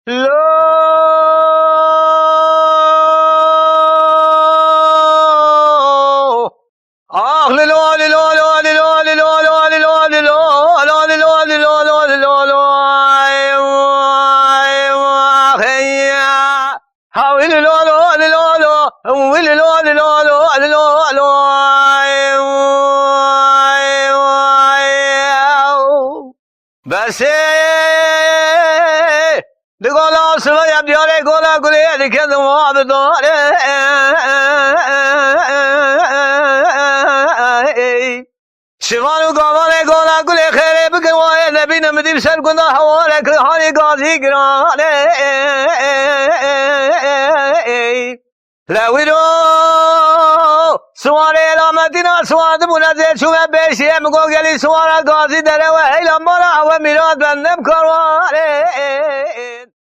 لا آخ للا للا للا للا للا للا للا للا للا للا للا للا هيا هاوي للا للا للا للا هاوي للا للا للا للا بس دقولا سما يبدي قولا قولي كذا ما بداره شمالو قامانه قولا قولي خيري بقواي نبي نمدي بسر قنا حوالك لحالي قاضي قرانه لويرو سواره لامدینا سواره بونده شوم بیشی مگو گلی سواره قاضی داره و ایلام بالا و میراد بندم کرواره